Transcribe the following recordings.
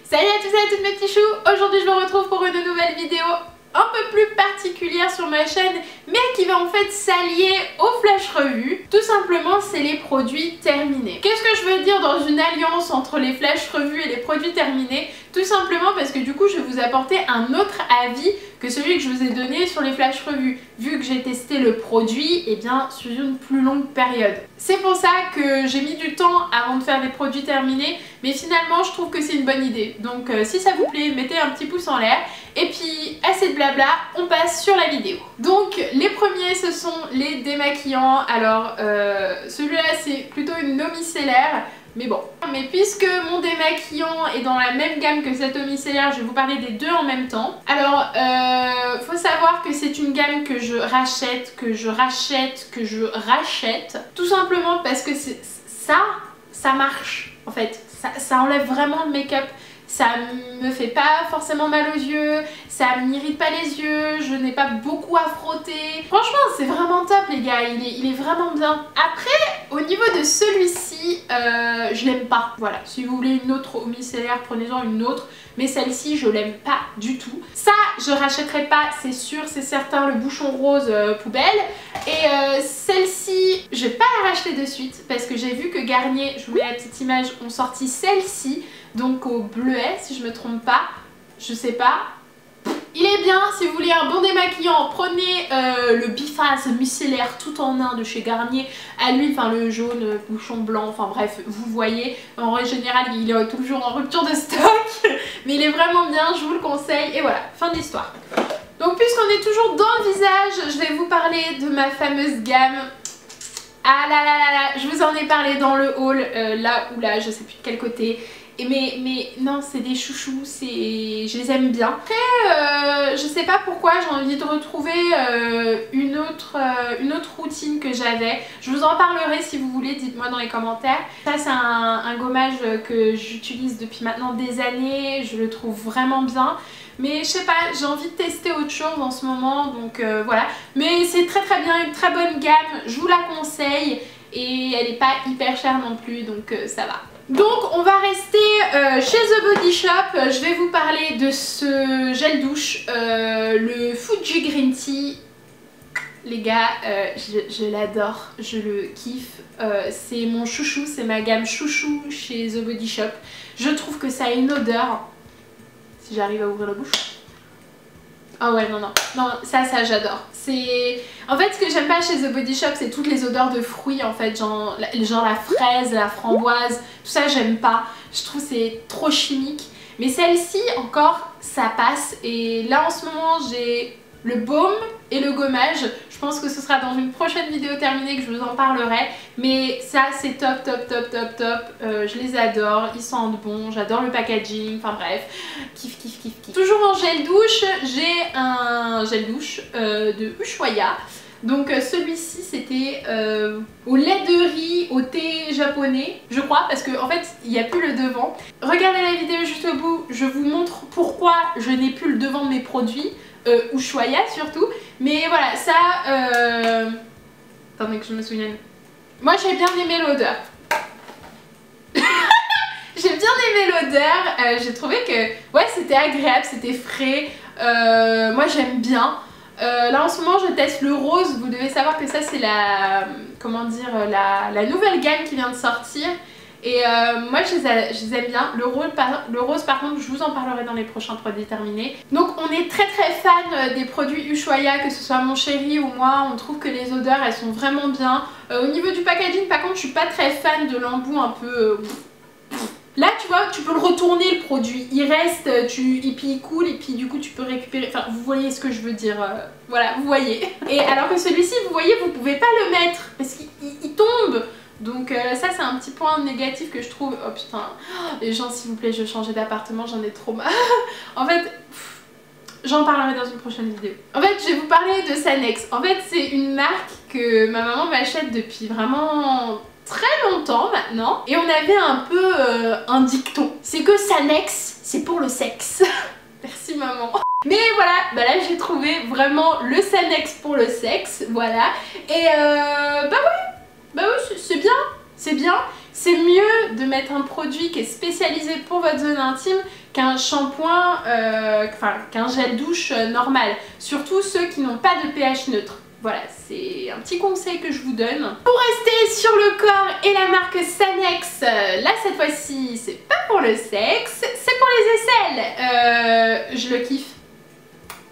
Salut à tous et à toutes mes petits choux. Aujourd'hui je me retrouve pour une nouvelle vidéo un peu plus particulière sur ma chaîne, mais qui va en fait s'allier au flash revue. Tout simplement, c'est les produits terminés. Qu'est-ce que je veux dire dans une alliance entre les flash revues et les produits terminés? Tout simplement parce que du coup je vais vous apporter un autre avis que celui que je vous ai donné sur les flash revues, vu que j'ai testé le produit et bien sur une plus longue période. C'est pour ça que j'ai mis du temps avant de faire des produits terminés, mais finalement je trouve que c'est une bonne idée. Donc si ça vous plaît, mettez un petit pouce en l'air. Et puis assez de blabla, on passe sur la vidéo. Donc les premiers, ce sont les démaquillants. Alors celui-là c'est plutôt une eau micellaire. Mais bon, mais puisque mon démaquillant est dans la même gamme que cette eau micellaire, je vais vous parler des deux en même temps. Alors, faut savoir que c'est une gamme que je rachète, tout simplement parce que ça marche en fait. Ça enlève vraiment le make-up. Ça me fait pas forcément mal aux yeux, ça m'irrite pas les yeux, je n'ai pas beaucoup à frotter. Franchement, c'est vraiment top les gars, il est vraiment bien. Après, au niveau de celui-ci, je l'aime pas. Voilà, si vous voulez une autre eau micellaire, prenez-en une autre. Mais celle-ci, je l'aime pas du tout. Ça, je rachèterai pas, c'est sûr, c'est certain, le bouchon rose poubelle. Et celle-ci, je vais pas la racheter de suite parce que j'ai vu que Garnier, je vous mets la petite image, ont sorti celle-ci. Donc au bleuet, si je me trompe pas, je sais pas. Il est bien, si vous voulez un bon démaquillant, prenez le Biphase micellaire tout en un de chez Garnier à l'huile, enfin le jaune, bouchon blanc, enfin bref, vous voyez. En règle générale, il est toujours en rupture de stock, mais il est vraiment bien, je vous le conseille. Et voilà, fin de l'histoire. Donc puisqu'on est toujours dans le visage, je vais vous parler de ma fameuse gamme. Ah là là là là, je vous en ai parlé dans le haul, là ou là, je sais plus de quel côté. Mais non, c'est des chouchous, je les aime bien. Après, je sais pas pourquoi j'ai envie de retrouver une autre routine que j'avais. Je vous en parlerai si vous voulez, dites-moi dans les commentaires. Ça c'est un gommage que j'utilise depuis maintenant des années, je le trouve vraiment bien. Mais je sais pas, j'ai envie de tester autre chose en ce moment, donc voilà. Mais c'est très bien, une très bonne gamme, je vous la conseille. Et elle n'est pas hyper chère non plus, donc ça va. Donc on va rester chez The Body Shop. Je vais vous parler de ce gel douche, le Fuji Green Tea. Les gars, je l'adore, je le kiffe. C'est mon chouchou, c'est ma gamme chouchou chez The Body Shop. Je trouve que ça a une odeur. Si j'arrive à ouvrir la bouche. Ah ouais, non, ça j'adore. En fait, ce que j'aime pas chez The Body Shop, c'est toutes les odeurs de fruits en fait, genre la fraise, la framboise, tout ça j'aime pas. Je trouve c'est trop chimique. Mais celle-ci encore, ça passe. Et là en ce moment, j'ai le baume et le gommage. Je pense que ce sera dans une prochaine vidéo terminée que je vous en parlerai. Mais ça c'est top. Je les adore, ils sentent bon, j'adore le packaging, enfin bref, kiff. Toujours en gel douche, j'ai un gel douche de Ushuaïa. Donc celui-ci c'était au lait de riz, au thé japonais, je crois, parce qu'en fait il n'y a plus le devant. Regardez la vidéo juste au bout, je vous montre pourquoi je n'ai plus le devant de mes produits. Ushuaïa surtout, mais voilà ça attendez que je me souvienne. Moi j'ai bien aimé l'odeur. J'ai bien aimé l'odeur, j'ai trouvé que ouais c'était agréable, c'était frais, moi j'aime bien. Là en ce moment je teste le rose, vous devez savoir que ça c'est la, comment dire, la nouvelle gamme qui vient de sortir. Et moi je les aime bien. Le rose par contre je vous en parlerai dans les prochains produits terminés. Donc on est très fan des produits Ushuaïa, que ce soit mon chéri ou moi. On trouve que les odeurs elles sont vraiment bien. Au niveau du packaging par contre je suis pas très fan de l'embout un peu... Là tu vois, tu peux le retourner le produit, il reste, et puis il coule et puis du coup tu peux récupérer, enfin vous voyez ce que je veux dire, voilà, vous voyez. Et alors que celui-ci, vous voyez, vous pouvez pas le mettre parce qu'il tombe. Donc ça c'est un petit point négatif que je trouve. Oh putain, les gens s'il vous plaît, je vais changer d'appartement, j'en ai trop marre. En fait, j'en parlerai dans une prochaine vidéo. En fait je vais vous parler de Sanex. En fait c'est une marque que ma maman m'achète depuis vraiment très longtemps maintenant. Et on avait un peu un dicton. C'est que Sanex, c'est pour le sexe. Merci maman. Mais voilà, bah là j'ai trouvé vraiment le Sanex pour le sexe, voilà. Et bah oui, c'est bien, c'est bien. C'est mieux de mettre un produit qui est spécialisé pour votre zone intime qu'un shampoing, qu'un gel douche normal. Surtout ceux qui n'ont pas de pH neutre. Voilà, c'est un petit conseil que je vous donne. Pour rester sur le corps et la marque Sanex, là cette fois-ci, c'est pas pour le sexe, c'est pour les aisselles. Je le kiffe.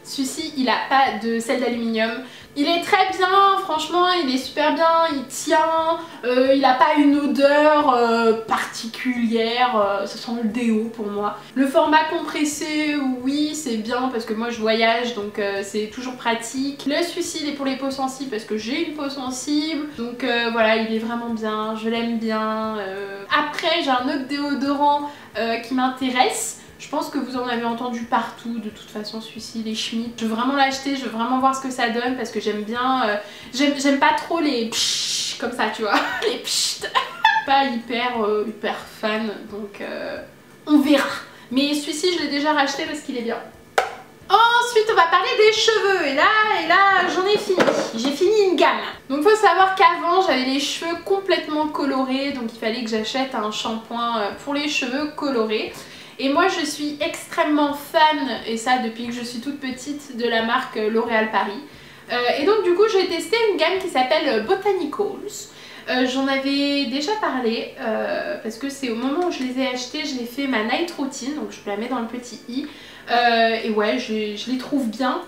Celui-ci, il a pas de sel d'aluminium. Il est très bien, franchement, il est super bien, il tient, il a pas une odeur particulière, ça sent le déo pour moi. Le format compressé, oui, c'est bien parce que moi je voyage, donc c'est toujours pratique. Le celui-ci, il est pour les peaux sensibles parce que j'ai une peau sensible, donc voilà, il est vraiment bien, je l'aime bien. Après, j'ai un autre déodorant qui m'intéresse. Je pense que vous en avez entendu partout, de toute façon celui-ci, les Schmitt. Je veux vraiment l'acheter, je veux vraiment voir ce que ça donne parce que j'aime bien... j'aime pas trop les pshhh comme ça, tu vois, les pshhh. Pas hyper fan, donc on verra. Mais celui-ci, je l'ai déjà racheté parce qu'il est bien. Ensuite, on va parler des cheveux. Et là, j'en ai fini. J'ai fini une gamme. Donc, il faut savoir qu'avant, j'avais les cheveux complètement colorés. Donc, il fallait que j'achète un shampoing pour les cheveux colorés. Et moi je suis extrêmement fan, et ça depuis que je suis toute petite, de la marque L'Oréal Paris. Et donc du coup j'ai testé une gamme qui s'appelle Botanicals. J'en avais déjà parlé parce que c'est au moment où je les ai achetés, je l'ai fait ma night routine, donc je vous la mets dans le petit i. Et ouais, je les trouve bien,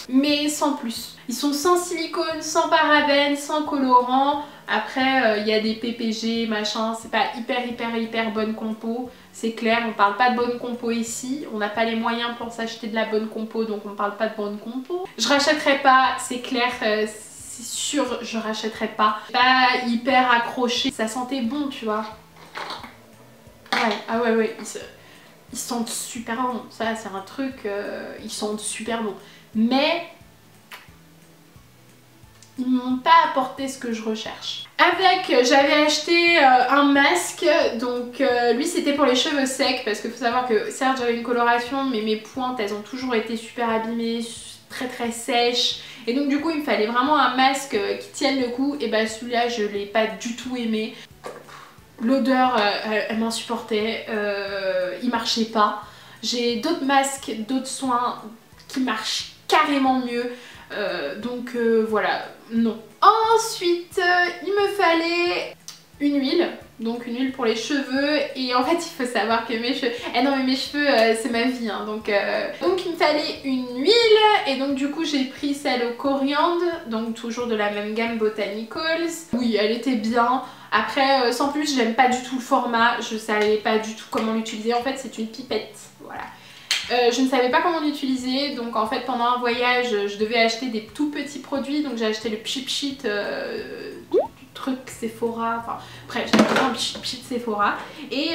mais sans plus. Ils sont sans silicone, sans parabènes, sans colorant. Après il y a des PPG, machin, c'est pas hyper bonne compo. C'est clair, on parle pas de bonne compo ici, on n'a pas les moyens pour s'acheter de la bonne compo, donc on parle pas de bonne compo. Je rachèterai pas, c'est clair, c'est sûr, je rachèterai pas. Pas hyper accroché, ça sentait bon, tu vois. Ouais, ah ouais, ils sentent super bon, ça c'est un truc, ils sentent super bon. Mais ils m'ont pas apporté ce que je recherche. Avec, j'avais acheté un masque, donc lui c'était pour les cheveux secs parce qu'il faut savoir que certes j'avais une coloration mais mes pointes elles ont toujours été super abîmées, très sèches, et donc du coup il me fallait vraiment un masque qui tienne le coup, et bah celui-là je l'ai pas du tout aimé. L'odeur elle m'insupportait, il marchait pas. J'ai d'autres masques, d'autres soins qui marchent carrément mieux. Donc voilà, non. Ensuite, il me fallait une huile, donc une huile pour les cheveux, et en fait il faut savoir que mes cheveux, non mais mes cheveux c'est ma vie, hein, donc il me fallait une huile, et donc du coup j'ai pris celle au coriandre, donc toujours de la même gamme Botanicals. Oui, elle était bien. Après, sans plus, j'aime pas du tout le format, je savais pas du tout comment l'utiliser. En fait c'est une pipette, voilà. Je ne savais pas comment l'utiliser, donc en fait pendant un voyage je devais acheter des tout petits produits, donc j'ai acheté le Pchit Pchit du truc Sephora, enfin bref j'ai acheté un Pchit Pchit Sephora, et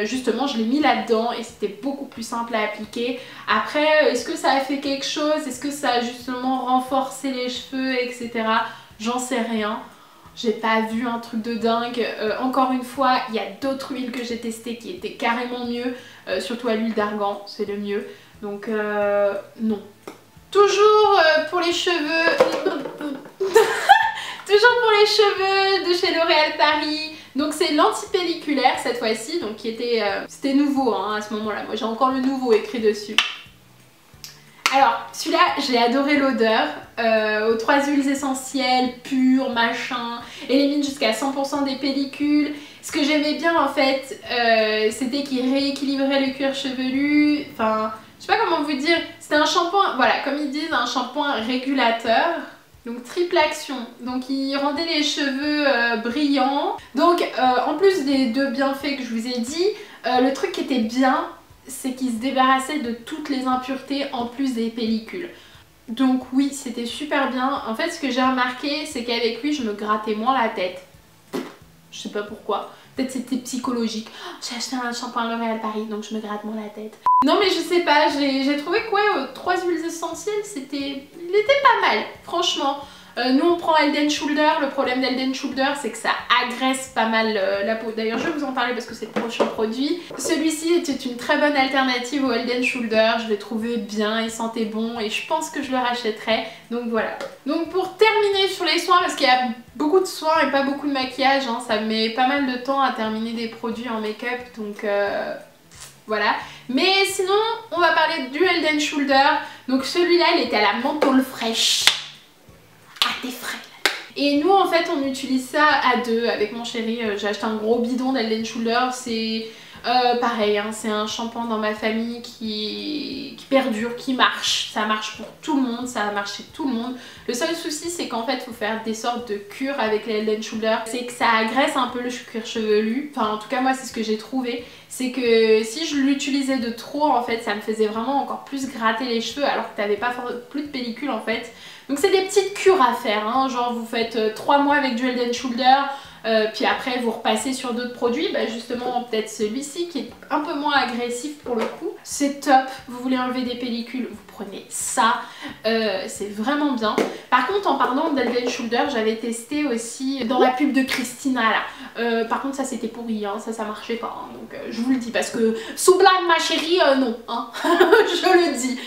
justement je l'ai mis là-dedans et c'était beaucoup plus simple à appliquer. Après est-ce que ça a fait quelque chose, est-ce que ça a justement renforcé les cheveux, etc. J'en sais rien. J'ai pas vu un truc de dingue. Encore une fois, il y a d'autres huiles que j'ai testées qui étaient carrément mieux. Surtout à l'huile d'argan, c'est le mieux. Donc non. Toujours pour les cheveux... Toujours pour les cheveux de chez L'Oréal Paris. Donc c'est l'antipelliculaire cette fois-ci. Donc qui était... c'était nouveau hein, à ce moment-là. Moi j'ai encore le nouveau écrit dessus. Alors, celui-là, j'ai adoré l'odeur, aux 3 huiles essentielles, pures, machin, élimine jusqu'à 100% des pellicules. Ce que j'aimais bien en fait, c'était qu'il rééquilibrait le cuir chevelu, enfin, je sais pas comment vous dire, c'était un shampoing, voilà, comme ils disent, un shampoing régulateur. Donc triple action, donc il rendait les cheveux brillants. Donc en plus des deux bienfaits que je vous ai dit, le truc qui était bien, c'est qu'il se débarrassait de toutes les impuretés en plus des pellicules. Donc oui, c'était super bien. En fait, ce que j'ai remarqué, c'est qu'avec lui, je me grattais moins la tête. Je sais pas pourquoi. Peut-être c'était psychologique. Oh, j'ai acheté un shampoing L'Oréal Paris, donc je me gratte moins la tête. Non mais je sais pas, j'ai trouvé que ouais, 3 huiles essentielles, il était pas mal, franchement. Nous on prend Head & Shoulder, le problème d'Head & Shoulder c'est que ça agresse pas mal la peau. D'ailleurs je vais vous en parler parce que c'est le prochain produit. Celui-ci était une très bonne alternative au Head & Shoulder, je l'ai trouvé bien, il sentait bon et je pense que je le rachèterai. Donc voilà. Donc pour terminer sur les soins, parce qu'il y a beaucoup de soins et pas beaucoup de maquillage, hein, ça met pas mal de temps à terminer des produits en make-up, donc voilà. Mais sinon, on va parler du Head & Shoulder. Donc celui-là, il était à la menthol fraîche. Ah, t'es frais. Et nous, en fait, on utilise ça à deux avec mon chéri. J'ai acheté un gros bidon d'Head & Shoulder. C'est pareil, hein, c'est un shampoing dans ma famille qui perdure, qui marche. Ça marche pour tout le monde, ça a marché tout le monde. Le seul souci, c'est qu'en fait, il faut faire des sortes de cures avec les Head & Shoulder. C'est que ça agresse un peu le cuir chevelu. Enfin, en tout cas, moi, c'est ce que j'ai trouvé. C'est que si je l'utilisais de trop, en fait, ça me faisait vraiment encore plus gratter les cheveux alors que t'avais pas plus de pellicule, en fait. Donc c'est des petites cures à faire, hein. Genre vous faites 3 mois avec du Head & Shoulder, puis après vous repassez sur d'autres produits, bah justement peut-être celui-ci qui est un peu moins agressif pour le coup. C'est top, vous voulez enlever des pellicules, vous prenez ça, c'est vraiment bien. Par contre en parlant d'Head & Shoulder, j'avais testé aussi dans la pub de Christina là. Par contre ça c'était pourri, hein. Ça marchait pas, hein. Donc je vous le dis parce que sous blague ma chérie, non, hein. Je le dis.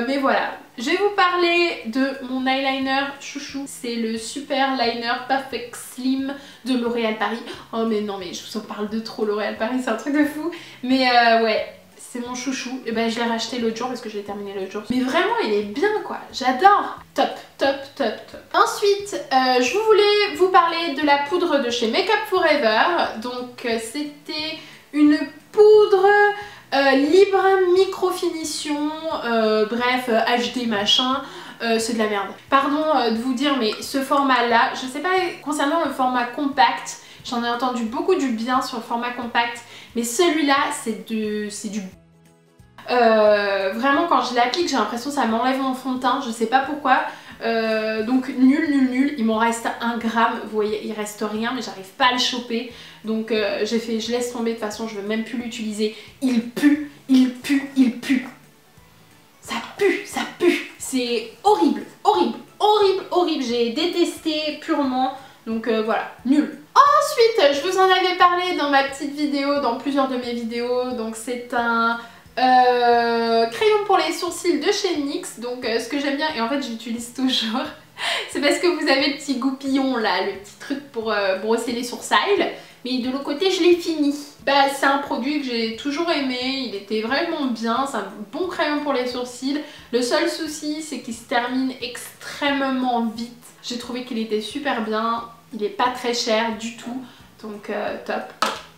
Mais voilà, je vais vous parler de mon eyeliner chouchou. C'est le Super Liner Perfect Slim de L'Oréal Paris. Oh mais non, mais je vous en parle de trop, L'Oréal Paris, c'est un truc de fou. Mais ouais, c'est mon chouchou. Et ben je l'ai racheté l'autre jour parce que je l'ai terminé l'autre jour. Mais vraiment, il est bien quoi, j'adore. Top, top, top, top. Ensuite, je voulais vous parler de la poudre de chez Make Up For Ever. Donc c'était une poudre... libre, micro-finition, bref, HD machin, c'est de la merde. Pardon de vous dire, mais ce format-là, je sais pas, concernant le format compact, j'en ai entendu beaucoup du bien sur le format compact, mais celui-là, c'est du... vraiment, quand je l'applique, j'ai l'impression que ça m'enlève mon fond de teint, je sais pas pourquoi. Donc nul, il m'en reste 1 gramme, vous voyez, il reste rien, mais j'arrive pas à le choper. Donc j'ai fait, je laisse tomber, de toute façon je veux même plus l'utiliser. Il pue, il pue, il pue. Ça pue, ça pue. C'est horrible, horrible, horrible, horrible. J'ai détesté purement, donc voilà, nul. Ensuite, je vous en avais parlé dans ma petite vidéo, dans plusieurs de mes vidéos, donc c'est un... crayon pour les sourcils de chez NYX, donc ce que j'aime bien, et en fait j'utilise toujours, c'est parce que vous avez le petit goupillon là, le petit truc pour brosser les sourcils, mais de l'autre côté je l'ai fini. Bah c'est un produit que j'ai toujours aimé, il était vraiment bien, c'est un bon crayon pour les sourcils. Le seul souci c'est qu'il se termine extrêmement vite. J'ai trouvé qu'il était super bien, il est pas très cher du tout, donc top.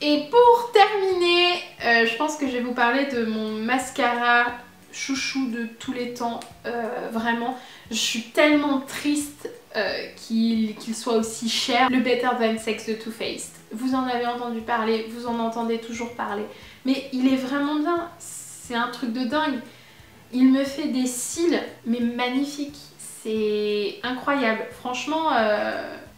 Et pour terminer, je pense que je vais vous parler de mon mascara chouchou de tous les temps, vraiment. Je suis tellement triste qu'il soit aussi cher. Le Better Than Sex de Too Faced. Vous en avez entendu parler, vous en entendez toujours parler. Mais il est vraiment bien, c'est un truc de dingue. Il me fait des cils, mais magnifiques. C'est incroyable. Franchement,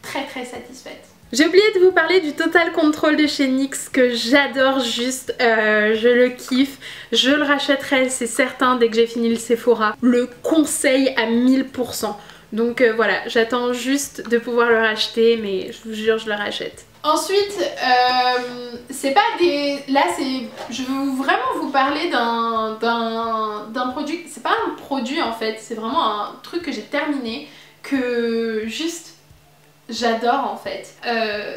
très très satisfaite. J'ai oublié de vous parler du Total Control de chez NYX que j'adore juste, je le kiffe, je le rachèterai, c'est certain, dès que j'ai fini le Sephora. Le conseil à 1000%. Donc voilà, j'attends juste de pouvoir le racheter, mais je vous jure, je le rachète. Ensuite, c'est pas des... Là, c'est... Je veux vraiment vous parler d'un produit... C'est pas un produit en fait, c'est vraiment un truc que j'ai terminé, que juste... J'adore en fait.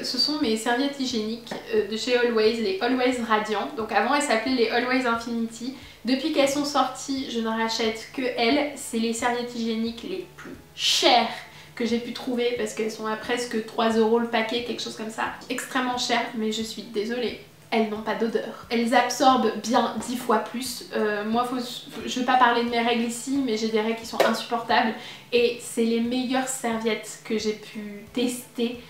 Ce sont mes serviettes hygiéniques de chez Always, les Always Radiant. Donc avant elles s'appelaient les Always Infinity. Depuis qu'elles sont sorties, je ne rachète que elles. C'est les serviettes hygiéniques les plus chères que j'ai pu trouver parce qu'elles sont à presque 3 € le paquet, quelque chose comme ça. Extrêmement chères, mais je suis désolée. Elles n'ont pas d'odeur. Elles absorbent bien 10 fois plus. Moi, je vais pas parler de mes règles ici, mais j'ai des règles qui sont insupportables. Et c'est les meilleures serviettes que j'ai pu tester.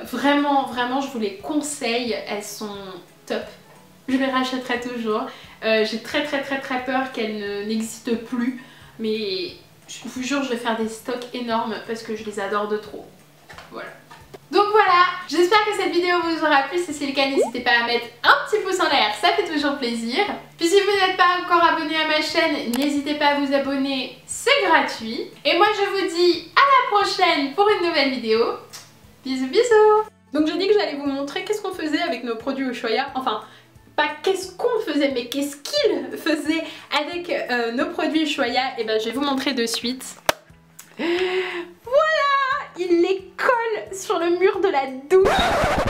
Vraiment, vraiment, je vous les conseille. Elles sont top. Je les rachèterai toujours. J'ai très peur qu'elles n'existent plus. Mais je vous jure, je vais faire des stocks énormes parce que je les adore de trop. Voilà. Donc voilà, j'espère que cette vidéo vous aura plu. Si c'est le cas, n'hésitez pas à mettre un petit pouce en l'air, ça fait toujours plaisir. Puis si vous n'êtes pas encore abonné à ma chaîne, n'hésitez pas à vous abonner, c'est gratuit. Et moi je vous dis à la prochaine pour une nouvelle vidéo. Bisous bisous. Donc j'ai dit que j'allais vous montrer qu'est-ce qu'on faisait avec nos produits Ushuaïa. Enfin, pas qu'est-ce qu'on faisait, mais qu'est-ce qu'ils faisaient avec nos produits Ushuaïa. Et ben je vais vous montrer de suite. Voilà, il les colle sur le mur de la douche.